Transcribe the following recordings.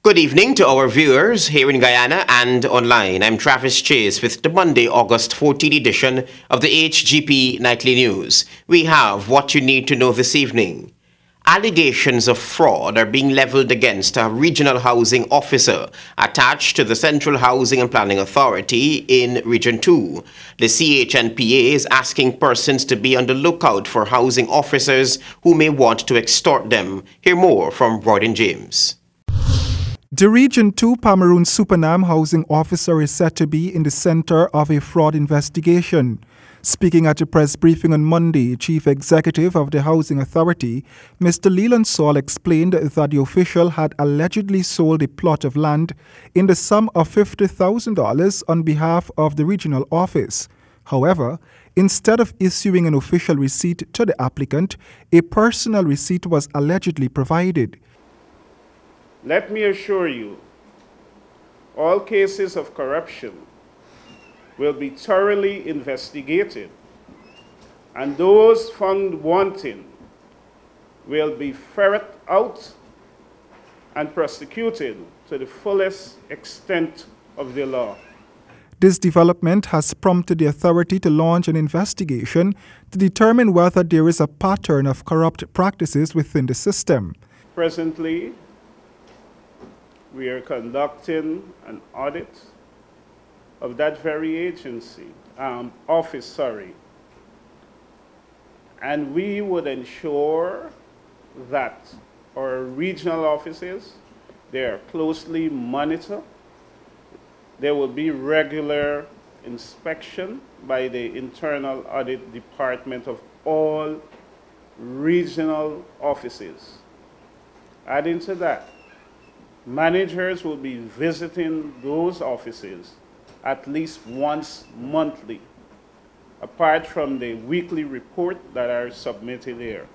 Good evening to our viewers here in Guyana and online. I'm Travis Chase with the Monday, August 14 edition of the HGP Nightly News. We have what you need to know this evening. Allegations of fraud are being leveled against a regional housing officer attached to the Central Housing and Planning Authority in Region 2. The CHNPA is asking persons to be on the lookout for housing officers who may want to extort them. Hear more from Royden James. The Region 2 Pomeroon Supernam housing officer is said to be in the center of a fraud investigation. Speaking at a press briefing on Monday, Chief Executive of the Housing Authority, Mr. Leland Saul, explained that the official had allegedly sold a plot of land in the sum of $50,000 on behalf of the regional office. However, instead of issuing an official receipt to the applicant, a personal receipt was allegedly provided. Let me assure you, all cases of corruption will be thoroughly investigated, and those found wanting will be ferreted out and prosecuted to the fullest extent of the law. This development has prompted the authority to launch an investigation to determine whether there is a pattern of corrupt practices within the system. Presently, we are conducting an audit of that very office, and we would ensure that our regional offices, they are closely monitored. There will be regular inspection by the Internal Audit Department of all regional offices. Adding to that, managers will be visiting those offices at least once monthly, apart from the weekly report that are submitted here.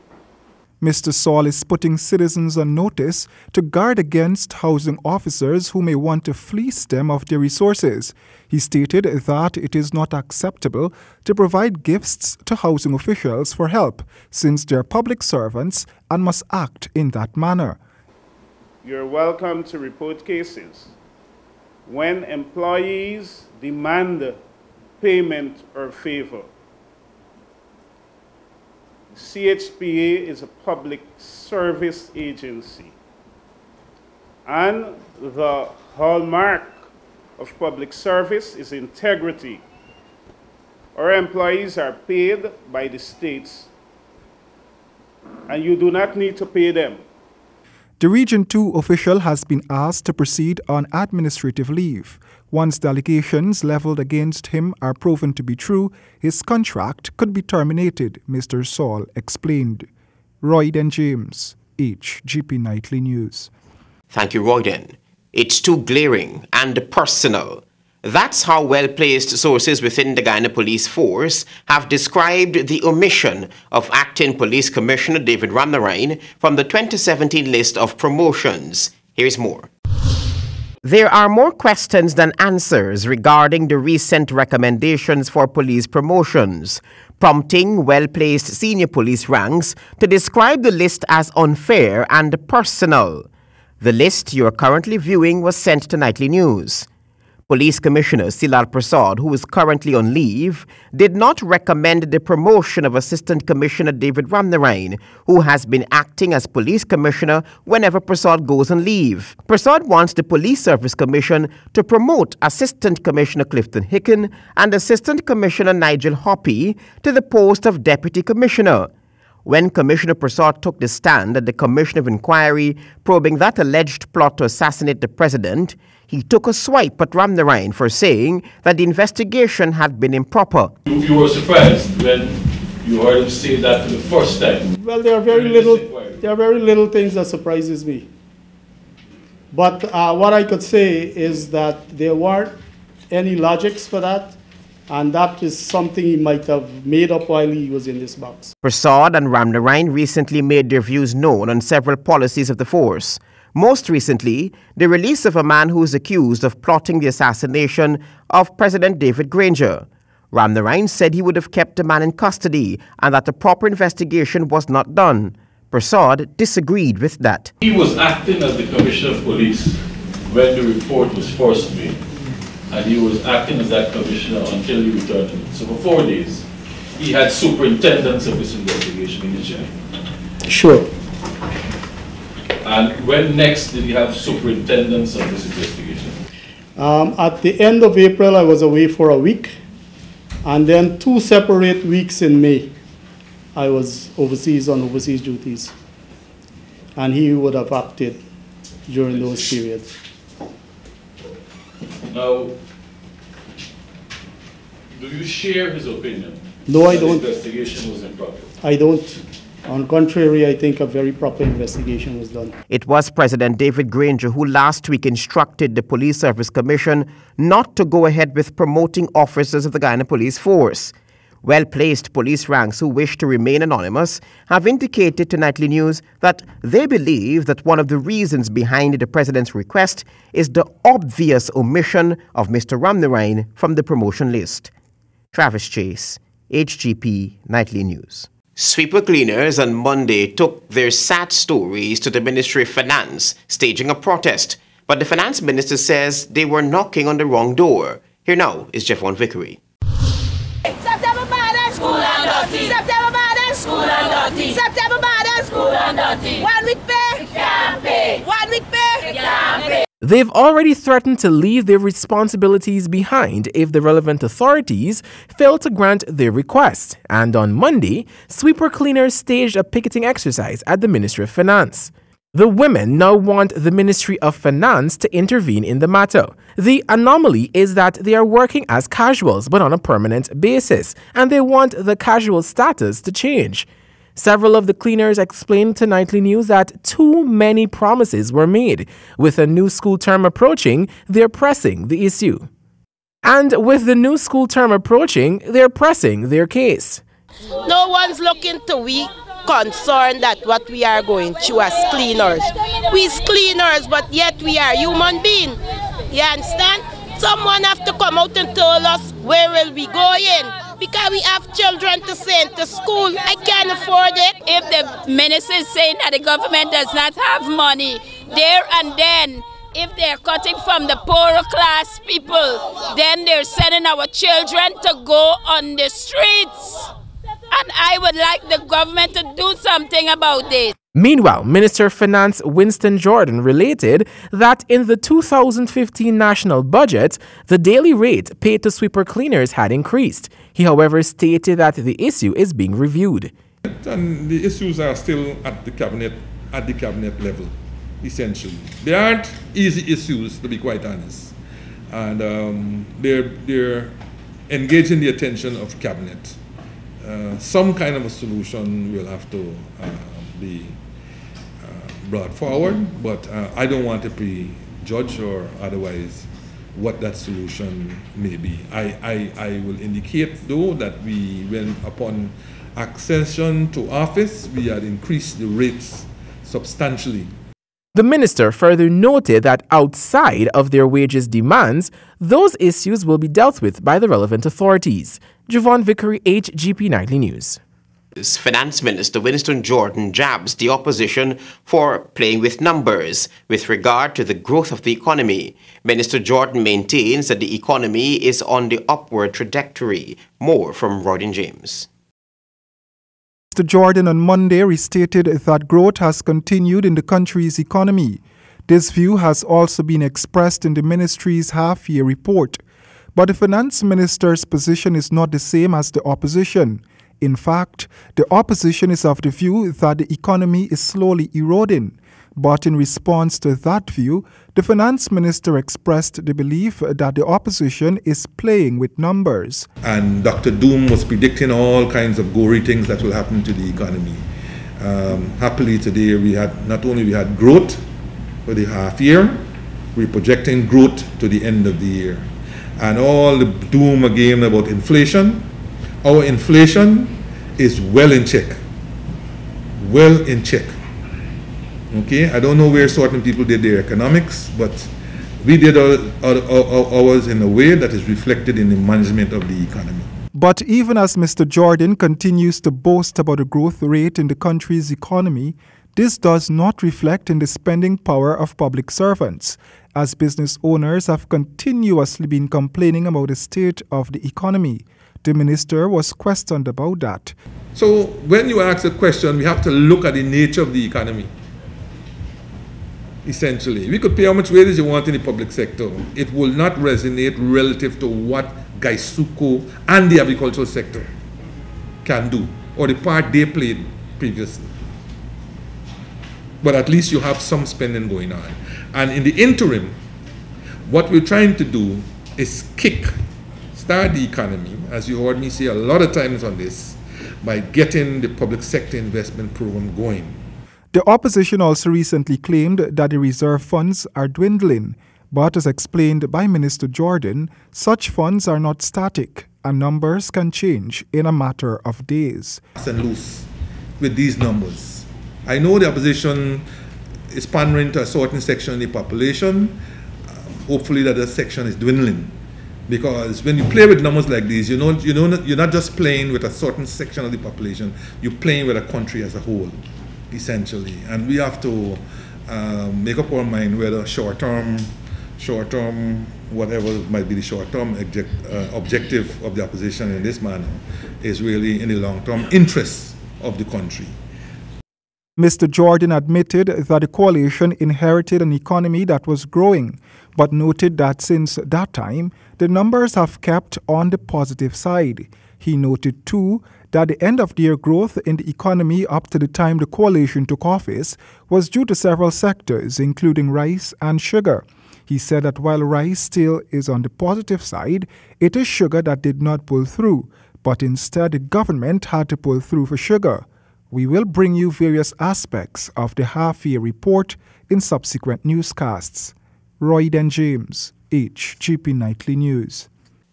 Mr. Saul is putting citizens on notice to guard against housing officers who may want to fleece them of their resources. He stated that it is not acceptable to provide gifts to housing officials for help, since they are public servants and must act in that manner. You're welcome to report cases when employees demand payment or favor. CHPA is a public service agency, and the hallmark of public service is integrity. Our employees are paid by the states, and you do not need to pay them. The Region 2 official has been asked to proceed on administrative leave. Once the allegations leveled against him are proven to be true, his contract could be terminated, Mr. Saul explained. Royden James, HGP Nightly News. Thank you, Royden. It's too glaring and personal. That's how well-placed sources within the Guyana Police Force have described the omission of Acting Police Commissioner David Ramnarine from the 2017 list of promotions. Here's more. There are more questions than answers regarding the recent recommendations for police promotions, prompting well-placed senior police ranks to describe the list as unfair and personal. The list you are currently viewing was sent to Nightly News. Police Commissioner Silal Prasad, who is currently on leave, did not recommend the promotion of Assistant Commissioner David Ramnarine, who has been acting as Police Commissioner whenever Prasad goes on leave. Prasad wants the Police Service Commission to promote Assistant Commissioner Clifton Hicken and Assistant Commissioner Nigel Hoppy to the post of Deputy Commissioner. When Commissioner Prasad took the stand at the Commission of Inquiry probing that alleged plot to assassinate the president, he took a swipe at Ramnarine for saying that the investigation had been improper. You were surprised when you heard him say that for the first time? Well, there are very little things that surprises me. But what I could say is that there weren't any logics for that. And that is something he might have made up while he was in this box. Prasad and Ramnarine recently made their views known on several policies of the force. Most recently, the release of a man who is accused of plotting the assassination of President David Granger. Ramnarine said he would have kept the man in custody and that a proper investigation was not done. Prasad disagreed with that. He was acting as the Commissioner of Police when the report was first made, and he was acting as that commissioner until he returned to it. So for 4 days, he had superintendence of this investigation in the jail. Sure. And when next did he have superintendence of this investigation? At the end of April, I was away for a week, and then 2 separate weeks in May, I was overseas on overseas duties, and he would have acted during those periods. Now, do you share his opinion? No, I that don't. The investigation was improper? I don't. On the contrary, I think a very proper investigation was done. It was President David Granger who last week instructed the Police Service Commission not to go ahead with promoting officers of the Guyana Police Force. Well-placed police ranks who wish to remain anonymous have indicated to Nightly News that they believe that one of the reasons behind the president's request is the obvious omission of Mr. Ramnarine from the promotion list. Travis Chase, HGP Nightly News. Sweeper cleaners on Monday took their sad stories to the Ministry of Finance, staging a protest. But the finance minister says they were knocking on the wrong door. Here now is Jeffon Vickery. September Biden, school and dirty. September Biden, school and dirty. September Biden, school and dirty. 1 week pay, can't pay. 1 week pay, can't pay. They've already threatened to leave their responsibilities behind if the relevant authorities fail to grant their request. And on Monday, sweeper cleaners staged a picketing exercise at the Ministry of Finance. The women now want the Ministry of Finance to intervene in the matter. The anomaly is that they are working as casuals but on a permanent basis, and they want the casual status to change. Several of the cleaners explained to Nightly News that too many promises were made. With a new school term approaching, they're pressing the issue. And with the new school term approaching, they're pressing their case. No one's looking to we concerned that what we are going through as cleaners. We're cleaners, but yet we are human beings. You understand? Someone have to come out and tell us where will we go in. Because we have children to send to school. I can't afford it. If the minister is saying that the government does not have money, there and then, if they're cutting from the poorer class people, then they're sending our children to go on the streets. And I would like the government to do something about this. Meanwhile, Minister of Finance Winston Jordan related that in the 2015 national budget, the daily rate paid to sweeper cleaners had increased. He, however, stated that the issue is being reviewed. And the issues are still at the cabinet level, essentially. They aren't easy issues, to be quite honest. And they're engaging the attention of cabinet. Some kind of a solution will have to be brought forward, but I don't want to prejudge or otherwise what that solution may be. I will indicate, though, that when upon accession to office, we had increased the rates substantially. The minister further noted that outside of their wages demands, those issues will be dealt with by the relevant authorities. Jeffon Vickery, HGP Nightly News. Finance Minister Winston Jordan jabs the opposition for playing with numbers with regard to the growth of the economy. Minister Jordan maintains that the economy is on the upward trajectory. More from Rodin James. Mr. Jordan on Monday restated that growth has continued in the country's economy. This view has also been expressed in the ministry's half-year report. But the finance minister's position is not the same as the opposition. In fact, the opposition is of the view that the economy is slowly eroding. But in response to that view, the finance minister expressed the belief that the opposition is playing with numbers. And Dr. Doom was predicting all kinds of gory things that will happen to the economy. Happily today, not only we had growth for the half year, we're projecting growth to the end of the year. And all the doom again about inflation, our inflation is well in check. Well in check. Okay, I don't know where certain people did their economics, but we did ours in a way that is reflected in the management of the economy. But even as Mr. Jordan continues to boast about the growth rate in the country's economy, this does not reflect in the spending power of public servants. as business owners have continuously been complaining about the state of the economy. The minister was questioned about that. So when you ask a question, we have to look at the nature of the economy. Essentially, we could pay how much wages you want in the public sector. It will not resonate relative to what Gaisuko and the agricultural sector can do, or the part they played previously. But at least you have some spending going on. And in the interim, what we're trying to do is start the economy, as you heard me say a lot of times on this, by getting the public sector investment program going. The opposition also recently claimed that the reserve funds are dwindling, but as explained by Minister Jordan, such funds are not static and numbers can change in a matter of days. And loose with these numbers. I know the opposition is pandering to a certain section of the population. Hopefully that section is dwindling. Because when you play with numbers like these, you're not just playing with a certain section of the population, you're playing with a country as a whole, essentially. And we have to make up our mind whether short-term, whatever might be the short-term objective of the opposition in this manner is really in the long-term interests of the country. Mr. Jordan admitted that the coalition inherited an economy that was growing, but noted that since that time, the numbers have kept on the positive side. He noted too that the end of the year growth in the economy up to the time the coalition took office was due to several sectors, including rice and sugar. He said that while rice still is on the positive side, it is sugar that did not pull through, but instead the government had to pull through for sugar. We will bring you various aspects of the half-year report in subsequent newscasts. Roy Den James, HGP Nightly News.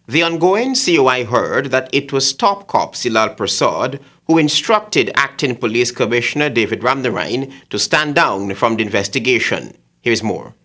The ongoing COI heard that it was top cop Silal Prasad who instructed Acting Police Commissioner David Ramnarine to stand down from the investigation. Here's more.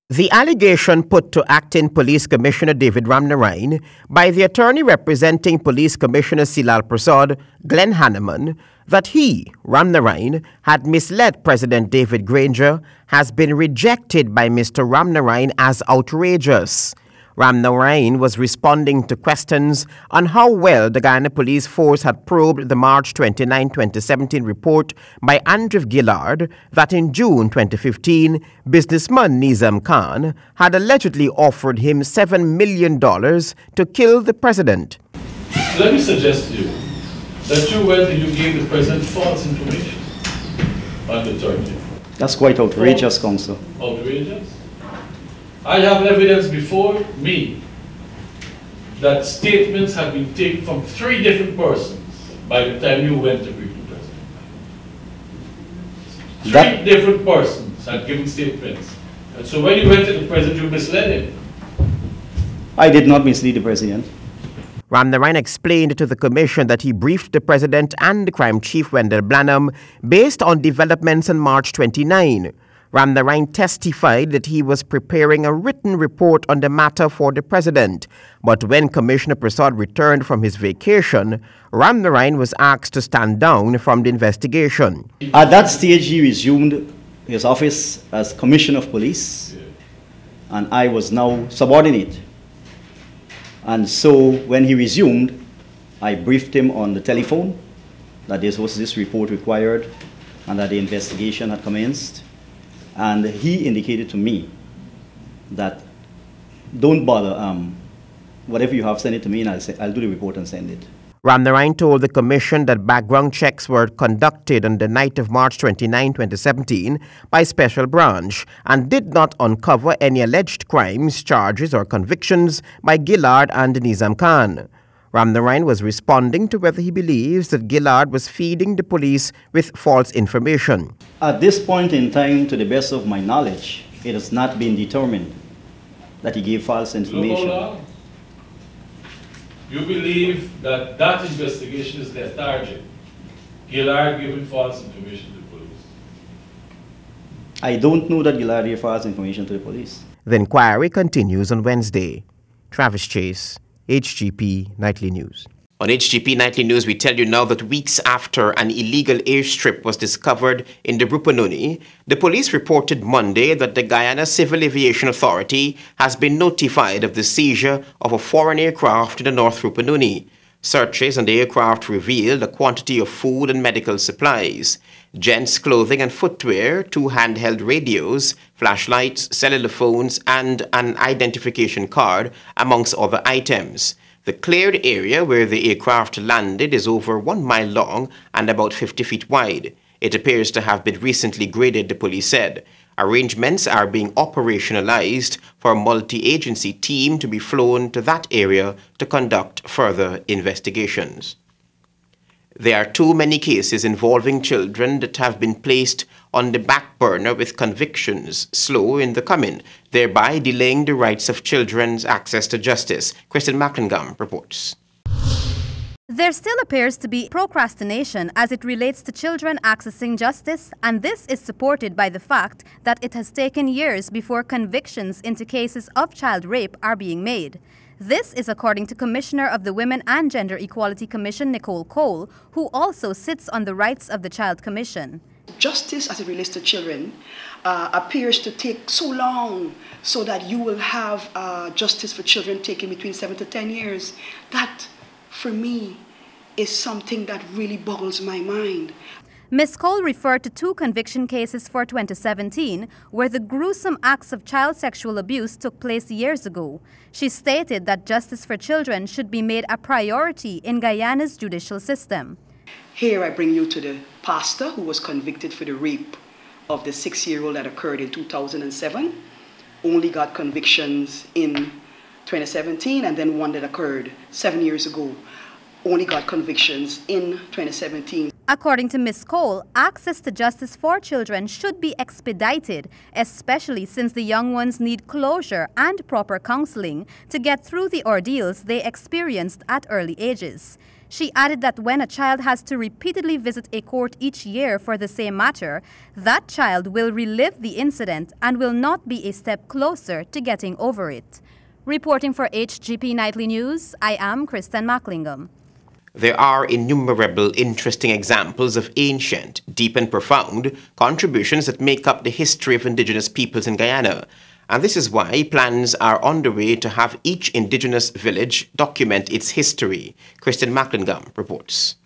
The allegation put to Acting Police Commissioner David Ramnarine by the attorney representing Police Commissioner Silal Prasad, Glenn Hanneman, that he, Ramnarine, had misled President David Granger has been rejected by Mr. Ramnarine as outrageous. Ramnarine was responding to questions on how well the Guyana Police Force had probed the March 29, 2017 report by Andrew Gillard that in June 2015, businessman Nizam Khan had allegedly offered him $7 million to kill the president. Let me suggest to you that you went and you gave the president false information on the 30th. That's quite outrageous, Counsel. Outrageous? I have evidence before me that statements have been taken from 3 different persons by the time you went to brief the president. 3 different persons had given statements. And so when you went to the president, you misled him. I did not mislead the president. Ramnarine explained to the commission that he briefed the president and the crime chief Wendell Blanham based on developments on March 29. Ramnarine testified that he was preparing a written report on the matter for the president. But when Commissioner Prasad returned from his vacation, Ramnarine was asked to stand down from the investigation. At that stage, he resumed his office as Commissioner of Police, and I was now subordinate. And so when he resumed, I briefed him on the telephone that this report required and that the investigation had commenced. And he indicated to me that don't bother, whatever you have, send it to me and I'll do the report and send it. Ramnarine told the commission that background checks were conducted on the night of March 29, 2017 by Special Branch and did not uncover any alleged crimes, charges or convictions by Gillard and Nizam Khan. Ramnarine was responding to whether he believes that Gillard was feeding the police with false information. At this point in time, to the best of my knowledge, it has not been determined that he gave false information. You believe that that investigation is lethargic. Gillard giving false information to the police. I don't know that Gillard gave false information to the police. The inquiry continues on Wednesday. Travis Chase, HGP Nightly News. On HGP Nightly News, we tell you now that weeks after an illegal airstrip was discovered in the Rupununi, the police reported Monday that the Guyana Civil Aviation Authority has been notified of the seizure of a foreign aircraft in the North Rupununi. Searches on the aircraft revealed a quantity of food and medical supplies, gents' clothing and footwear, 2 handheld radios, flashlights, cellular phones, and an identification card, amongst other items. The cleared area where the aircraft landed is over 1 mile long and about 50 feet wide. It appears to have been recently graded, the police said. Arrangements are being operationalized for a multi-agency team to be flown to that area to conduct further investigations. There are too many cases involving children that have been placed on the back burner with convictions slow in the coming, thereby delaying the rights of children's access to justice. Kristen Macklingam reports. There still appears to be procrastination as it relates to children accessing justice, and this is supported by the fact that it has taken years before convictions into cases of child rape are being made. This is according to Commissioner of the Women and Gender Equality Commission, Nicole Cole, who also sits on the Rights of the Child Commission. Justice as it relates to children appears to take so long so that you will have justice for children taking between 7 to 10 years. That, for me, is something that really boggles my mind. Ms. Cole referred to 2 conviction cases for 2017 where the gruesome acts of child sexual abuse took place years ago. She stated that justice for children should be made a priority in Guyana's judicial system. Here I bring you to the pastor who was convicted for the rape of the 6-year-old that occurred in 2007. Only got convictions in 2017, and then one that occurred 7 years ago. Only got convictions in 2017. According to Ms. Cole, access to justice for children should be expedited, especially since the young ones need closure and proper counseling to get through the ordeals they experienced at early ages. She added that when a child has to repeatedly visit a court each year for the same matter, that child will relive the incident and will not be a step closer to getting over it. Reporting for HGP Nightly News, I am Kristen Macklingam. There are innumerable interesting examples of ancient, deep and profound contributions that make up the history of Indigenous peoples in Guyana. And this is why plans are underway to have each Indigenous village document its history. Kristen Macklingam reports.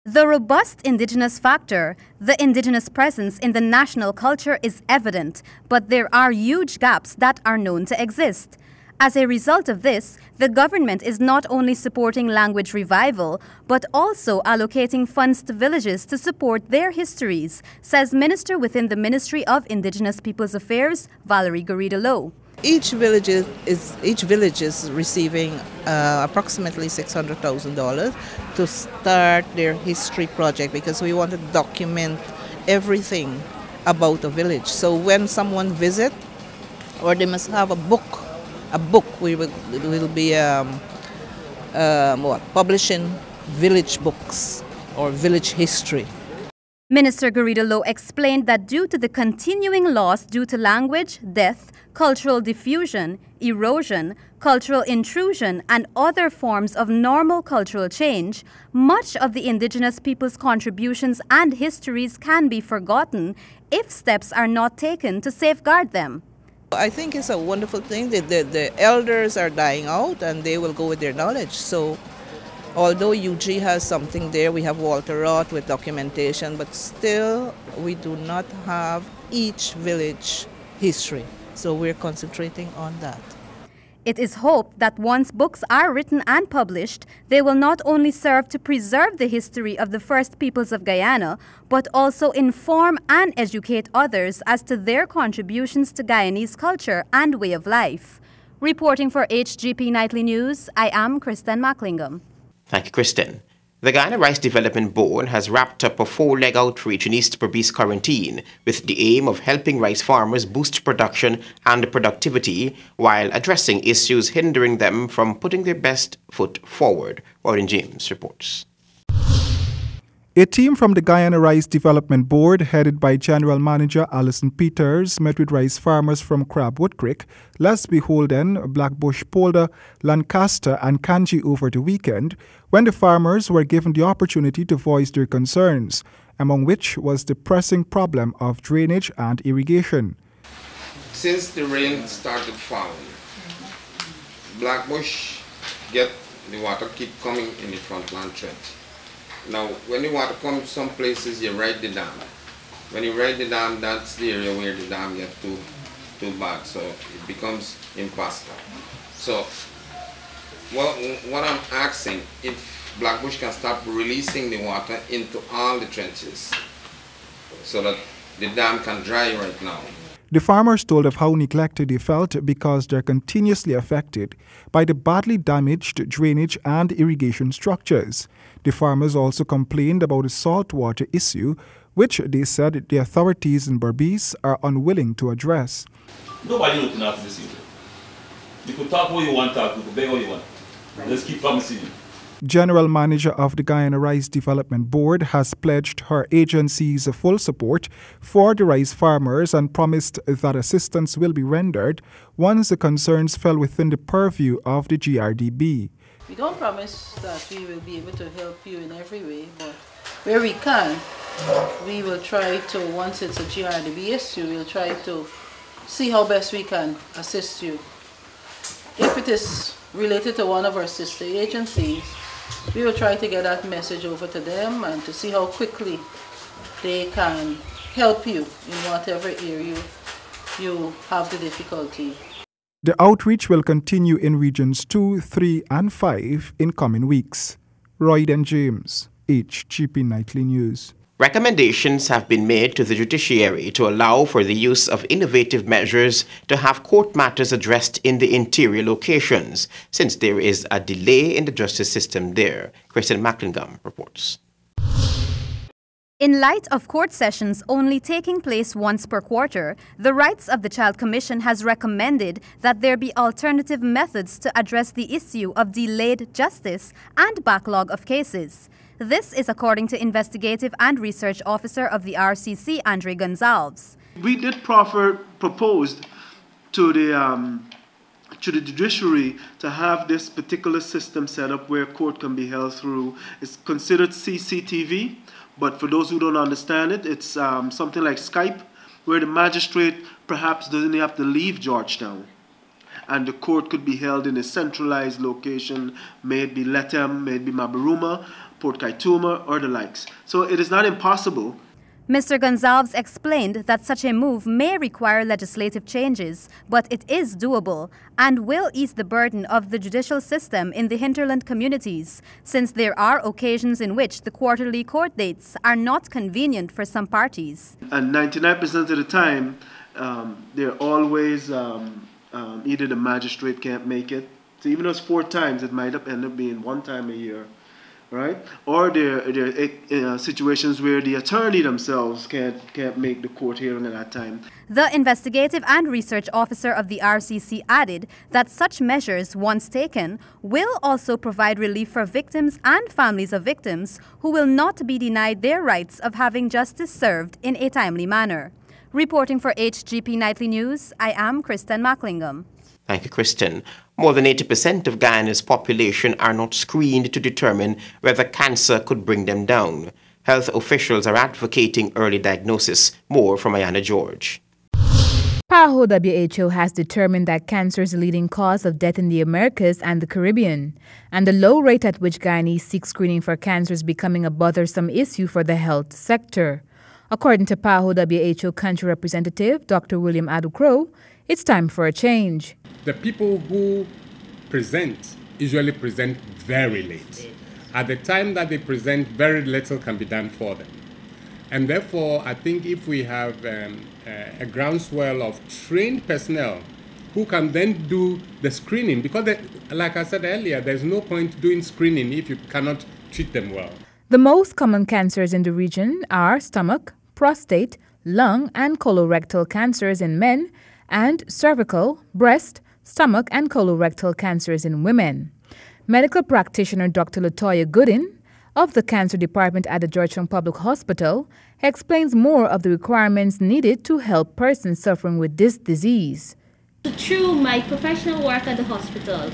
The robust Indigenous factor, the Indigenous presence in the national culture is evident, but there are huge gaps that are known to exist. As a result of this, the government is not only supporting language revival, but also allocating funds to villages to support their histories, says Minister within the Ministry of Indigenous Peoples Affairs, Valerie Garrido-Lowe. Each village is receiving approximately $600,000 to start their history project because we want to document everything about a village. So when someone visits, or they must have a book we will be publishing village books or village history. Minister Garrido-Lowe explained that due to the continuing loss due to language, death, cultural diffusion, erosion, cultural intrusion, and other forms of normal cultural change, much of the Indigenous people's contributions and histories can be forgotten if steps are not taken to safeguard them. I think it's a wonderful thing that the elders are dying out and they will go with their knowledge. So although UG has something there, we have Walter Roth with documentation, but still we do not have each village history. So we're concentrating on that. It is hoped that once books are written and published, they will not only serve to preserve the history of the first peoples of Guyana, but also inform and educate others as to their contributions to Guyanese culture and way of life. Reporting for HGP Nightly News, I am Kristen Macklingam. Thank you, Kristen. The Guyana Rice Development Board has wrapped up a 4-leg outreach in East Berbice Quarantine with the aim of helping rice farmers boost production and productivity while addressing issues hindering them from putting their best foot forward. Warren James reports. A team from the Guyana Rice Development Board, headed by General Manager Alison Peters, met with rice farmers from Crabwood Creek, Les Beholden, Blackbush Polder, Lancaster, and Kanji over the weekend, when the farmers were given the opportunity to voice their concerns, among which was the pressing problem of drainage and irrigation. Since the rain started falling, Blackbush the water keep coming in the frontland trench. Now, when the water comes some places, you ride the dam. When you ride the dam, that's the area where the dam gets too bad, so it becomes impossible. So, what I'm asking, if Blackbush can stop releasing the water into all the trenches, so that the dam can dry right now. The farmers told of how neglected they felt because they're continuously affected by the badly damaged drainage and irrigation structures. The farmers also complained about the saltwater issue, which they said the authorities in Berbice are unwilling to address. Nobody knows enough to this. You could talk what you want to talk, you could beg what you want. Let's keep promising you. General Manager of the Guyana Rice Development Board has pledged her agency's full support for the rice farmers and promised that assistance will be rendered once the concerns fell within the purview of the GRDB. We don't promise that we will be able to help you in every way, but where we can, we will try to, once it's a GRDB issue, we'll try to see how best we can assist you. If it is related to one of our sister agencies, we will try to get that message over to them and to see how quickly they can help you in whatever area you have the difficulty. The outreach will continue in Regions 2, 3, and 5 in coming weeks. Royden James, HGP Nightly News. Recommendations have been made to the judiciary to allow for the use of innovative measures to have court matters addressed in the interior locations, since there is a delay in the justice system there. Kristen Macklingam reports. In light of court sessions only taking place once per quarter, the Rights of the Child Commission has recommended that there be alternative methods to address the issue of delayed justice and backlog of cases. This is according to Investigative and Research Officer of the RCC, Andre Gonzalez. We did propose to the judiciary to have this particular system set up where court can be held through. It's considered CCTV, but for those who don't understand it, it's something like Skype, where the magistrate perhaps doesn't have to leave Georgetown. And the court could be held in a centralized location, maybe Lethem, maybe Mabaruma, Port Kaituma, or the likes. So it is not impossible. Mr. Gonzalez explained that such a move may require legislative changes, but it is doable and will ease the burden of the judicial system in the hinterland communities, since there are occasions in which the quarterly court dates are not convenient for some parties. And 99% of the time, they're always either the magistrate can't make it. So even though it's 4 times, it might end up being 1 time a year. Right? Or there are situations where the attorney themselves can't make the court hearing at that time. The Investigative and Research Officer of the RCC added that such measures, once taken, will also provide relief for victims and families of victims who will not be denied their rights of having justice served in a timely manner. Reporting for HGP Nightly News, I am Kristen Macklingam. Thank you, Kristen. More than 80% of Guyana's population are not screened to determine whether cancer could bring them down. Health officials are advocating early diagnosis. More from Ayana George. PAHO WHO has determined that cancer is the leading cause of death in the Americas and the Caribbean, and the low rate at which Guyanese seek screening for cancer is becoming a bothersome issue for the health sector. According to PAHO WHO country representative Dr. William Adukro, it's time for a change. The people who present usually present very late. At the time that they present, very little can be done for them. And therefore, I think if we have a groundswell of trained personnel who can then do the screening, because like I said earlier, there's no point doing screening if you cannot treat them well. The most common cancers in the region are stomach, prostate, lung, and colorectal cancers in men, and cervical, breast, stomach, and colorectal cancers in women. Medical practitioner Dr. Latoya Gooden of the Cancer Department at the Georgetown Public Hospital, explains more of the requirements needed to help persons suffering with this disease. Through my professional work at the hospital,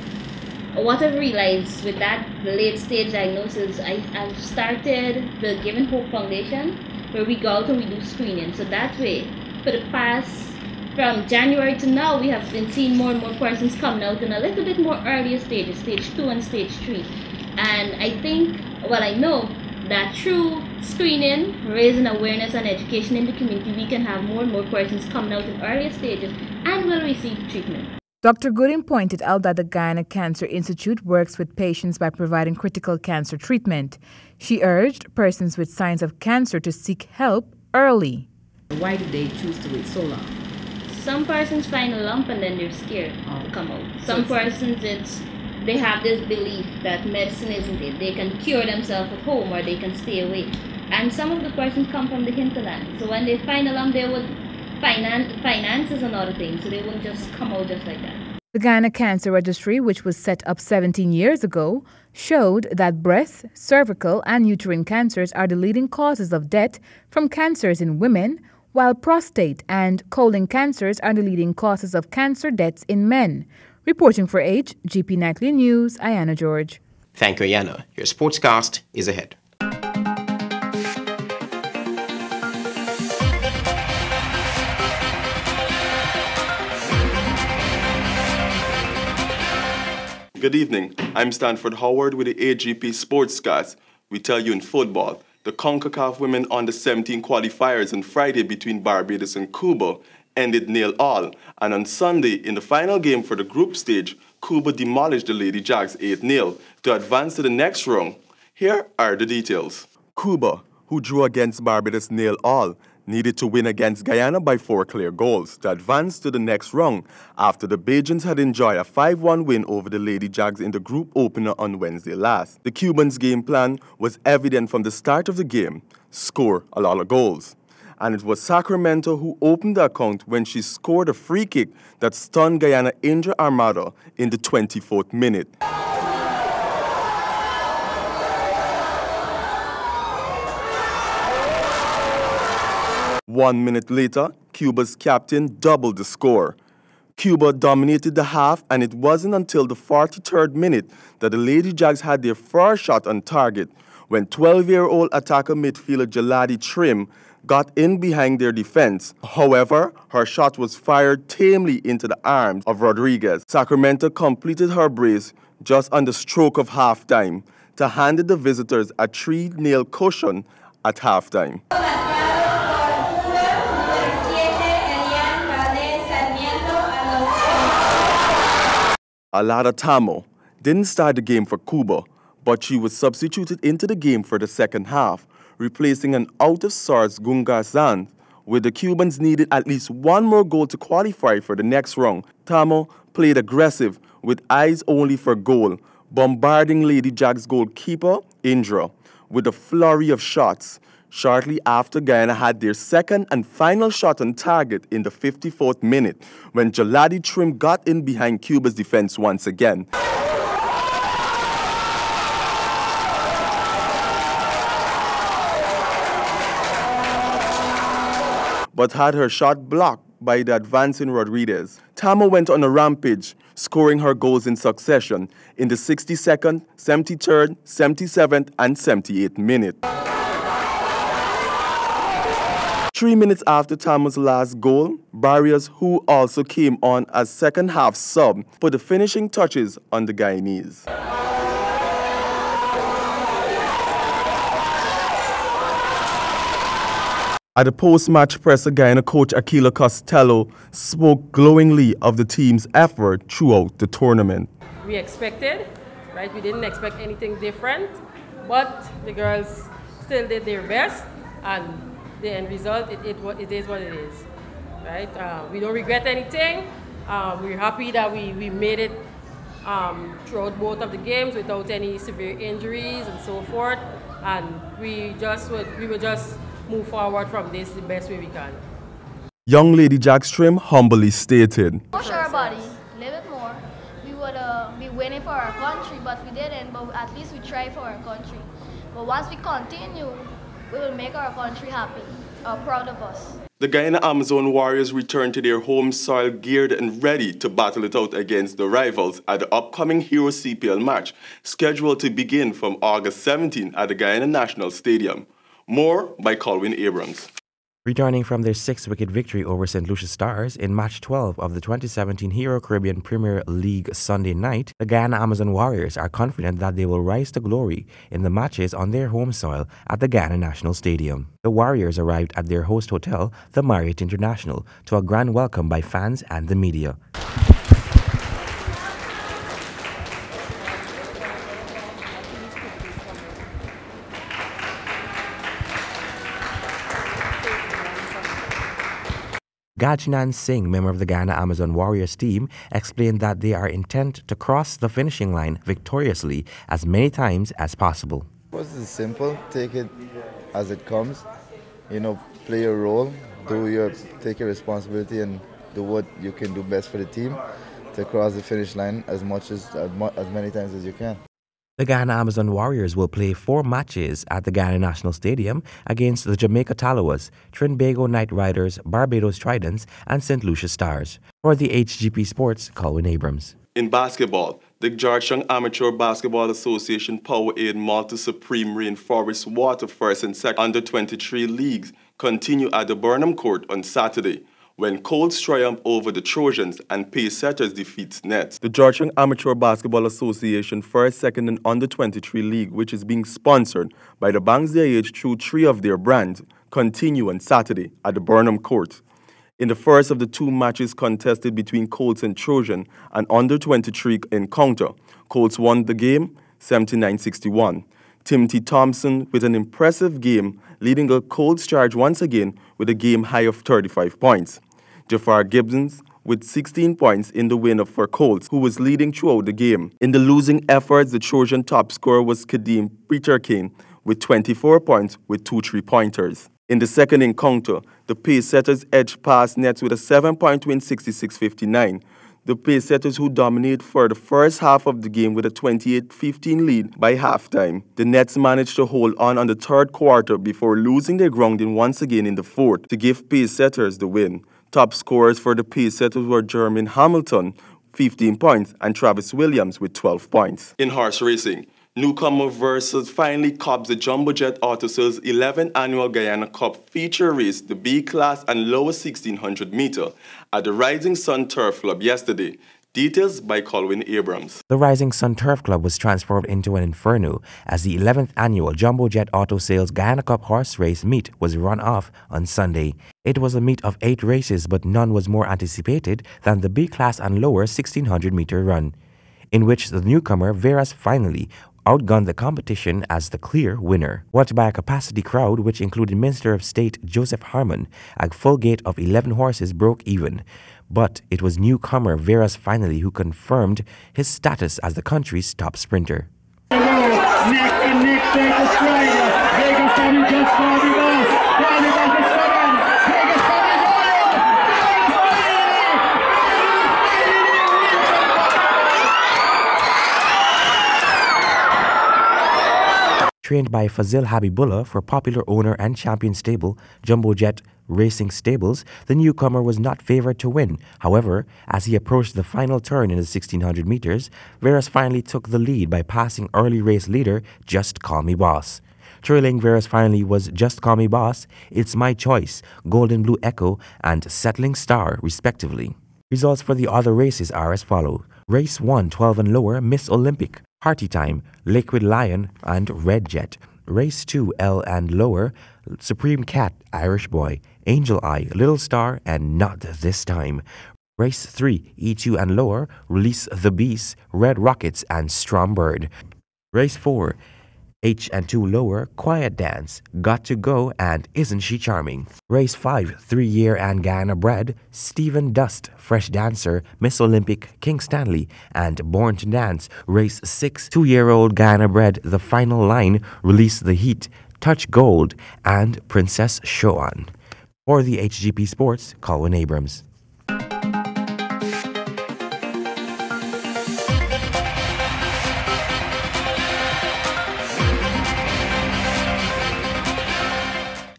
what I've realized with that late stage diagnosis, I've started the Giving Hope Foundation, where we go out and we do screening. So that way, for the past, from January to now, we have been seeing more and more persons coming out in a little bit more earlier stages, stage 2 and stage 3. And I think, well, I know that through screening, raising awareness and education in the community, we can have more and more persons coming out in earlier stages and will receive treatment. Dr. Gooding pointed out that the Guyana Cancer Institute works with patients by providing critical cancer treatment. She urged persons with signs of cancer to seek help early. Why did they choose to wait so long? Some persons find a lump and then they're scared to come out. Some persons, they have this belief that medicine isn't it. They can cure themselves at home or they can stay away. And some of the persons come from the hinterland. So when they find a lump, they would finances and other things, so they wouldn't just come out just like that. The Guyana Cancer Registry, which was set up 17 years ago, showed that breast, cervical, and uterine cancers are the leading causes of death from cancers in women, while prostate and colon cancers are the leading causes of cancer deaths in men. Reporting for GP Nightly News, Ayana George. Thank you, Ayana. Your sportscast is ahead. Good evening. I'm Stanford Howard with the AGP Sportscast. We tell you in football, the CONCACAF Women Under-17 qualifiers on Friday between Barbados and Cuba ended 0-0. And on Sunday, in the final game for the group stage, Cuba demolished the Lady Jags 8-0 to advance to the next round. Here are the details. Cuba, who drew against Barbados 0-0, needed to win against Guyana by 4 clear goals to advance to the next round after the Bajans had enjoyed a 5-1 win over the Lady Jags in the group opener on Wednesday last. The Cubans' game plan was evident from the start of the game: score a lot of goals. And it was Sacramento who opened the account when she scored a free kick that stunned Guyana injured Armada in the 24th minute. 1 minute later, Cuba's captain doubled the score. Cuba dominated the half, and it wasn't until the 43rd minute that the Lady Jags had their first shot on target when 12-year-old attacker midfielder Jaladi Trim got in behind their defense. However, her shot was fired tamely into the arms of Rodriguez. Sacramento completed her brace just on the stroke of halftime to hand the visitors a 3-0 cushion at halftime. Alada Tamo didn't start the game for Cuba, but she was substituted into the game for the second half, replacing an out-of-sorts Gunga Zan, where the Cubans needed at least one more goal to qualify for the next round. Tamo played aggressive, with eyes only for goal, bombarding Lady Jags goalkeeper Indra with a flurry of shots. Shortly after, Guyana had their second and final shot on target in the 54th minute when Jaladi Trim got in behind Cuba's defense once again. But had her shot blocked by the advancing Rodriguez. Tamo went on a rampage, scoring her goals in succession in the 62nd, 73rd, 77th, and 78th minute. 3 minutes after Tamo's last goal, Barrios, who also came on as second-half sub, put the finishing touches on the Guyanese. At the post-match presser, Guyana coach Aquila Costello spoke glowingly of the team's effort throughout the tournament. We expected, right? We didn't expect anything different, but the girls still did their best, and the end result, it is what it is, right? We don't regret anything. We're happy that we made it throughout both of the games without any severe injuries and so forth, and we will just move forward from this the best way we can. Young Lady Jags Trim humbly stated, Push our body a little bit more. We would be winning for our country, but we didn't, but at least we tried for our country. But once we continue, we will make our country happy, or proud of us. The Guyana Amazon Warriors return to their home soil geared and ready to battle it out against the rivals at the upcoming Hero CPL match, scheduled to begin from August 17 at the Guyana National Stadium. More by Colwyn Abrams. Returning from their 6-wicket victory over St. Lucia Stars in Match 12 of the 2017 Hero Caribbean Premier League Sunday night, the Guyana Amazon Warriors are confident that they will rise to glory in the matches on their home soil at the Guyana National Stadium. The Warriors arrived at their host hotel, the Marriott International, to a grand welcome by fans and the media. Gajnan Singh, member of the Guyana Amazon Warriors team, explained that they are intent to cross the finishing line victoriously as many times as possible. It's simple. Take it as it comes. Play your role, take your responsibility, and do what you can do best for the team to cross the finish line as many times as you can. The Guyana Amazon Warriors will play 4 matches at the Guyana National Stadium against the Jamaica Tallawahs, Trinbago Knight Riders, Barbados Tridents, and St. Lucia Stars. For the HGP Sports, Colwyn Abrams. In basketball, the Georgetown Amateur Basketball Association Powerade Malta Supreme Rainforest Water First and Second Under-23 leagues continue at the Burnham Court on Saturday, when Colts triumph over the Trojans and Pacesetters defeats Nets. The Georgetown Amateur Basketball Association First, Second, and Under-23 League, which is being sponsored by the Banks DH through 3 of their brands, continue on Saturday at the Burnham Court. In the first of the 2 matches contested between Colts and Trojan, an Under-23 encounter, Colts won the game 79-61. Timothy Thompson with an impressive game, leading the Colts charge once again with a game high of 35 points. Jafar Gibbons with 16 points in the win for Colts, who was leading throughout the game. In the losing efforts, the Trojan top scorer was Kadeem Peterkane with 24 points with 2 3-pointers. In the second encounter, the Pacesetters edged past Nets with a 7-point win 66-59. The Pacesetters, who dominated for the first half of the game with a 28-15 lead by halftime. The Nets managed to hold on the third quarter before losing their grounding once again in the fourth to give Pacesetters the win. Top scorers for the Pacesetters were Jermaine Hamilton, 15 points, and Travis Williams with 12 points. In horse racing, Newcomer Versus finally cops the Jumbo Jet Auto Sales 11th Annual Guyana Cup feature race, the B-Class and lower 1600 meter, at the Rising Sun Turf Club yesterday. Details by Colwyn Abrams. The Rising Sun Turf Club was transformed into an inferno as the 11th Annual Jumbo Jet Auto Sales Guyana Cup horse race meet was run off on Sunday. It was a meet of 8 races, but none was more anticipated than the B-Class and lower 1600 meter run, in which the newcomer Veras finally outgunned the competition as the clear winner. Watched by a capacity crowd which included Minister of State Joseph Harmon, a full gate of 11 horses broke even. But it was newcomer Veras finally who confirmed his status as the country's top sprinter. Trained by Fazil Habibullah for popular owner and champion stable Jumbo Jet Racing Stables, the newcomer was not favored to win. However, as he approached the final turn in the 1600 meters, Veras finally took the lead by passing early race leader Just Call Me Boss. Trailing Veras finally was Just Call Me Boss, It's My Choice, Golden Blue Echo, and Settling Star, respectively. Results for the other races are as follows. Race 1, 12 and lower, Miss Olympic, Party Time, Liquid Lion, and Red Jet. Race 2, L and lower, Supreme Cat, Irish Boy, Angel Eye, Little Star, and Not This Time. Race 3, E2 and lower, Release the Beast, Red Rockets, and Strom Bird. Race 4, H and 2 lower, Quiet Dance, Got to Go, and Isn't She Charming? Race 5, 3-year and Guyana bred, Stephen Dust, Fresh Dancer, Miss Olympic, King Stanley, and Born to Dance. Race 6, 2-year-old Guyana bred, The Final Line, Release the Heat, Touch Gold, and Princess Shoan. For the HGP Sports, Colwyn Abrams.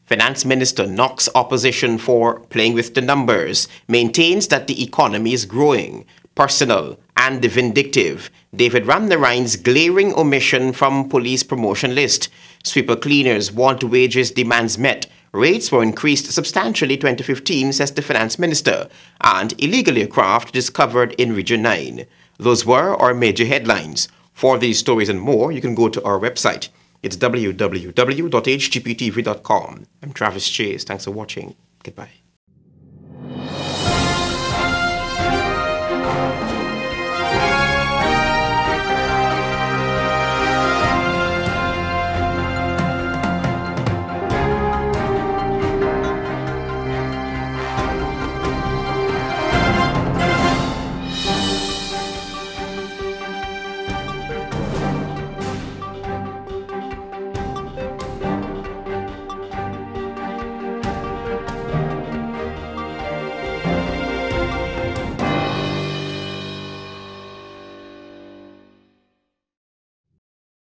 Finance Minister knocks opposition for playing with the numbers, maintains that the economy is growing, personal and vindictive. David Ramnarayan's glaring omission from police promotion list. Sweeper cleaners want wages demands met. Rates were increased substantially 2015, says the Finance Minister, and illegal aircraft discovered in Region 9. Those were our major headlines. For these stories and more, you can go to our website. It's www.hgptv.com. I'm Travis Chase. Thanks for watching. Goodbye.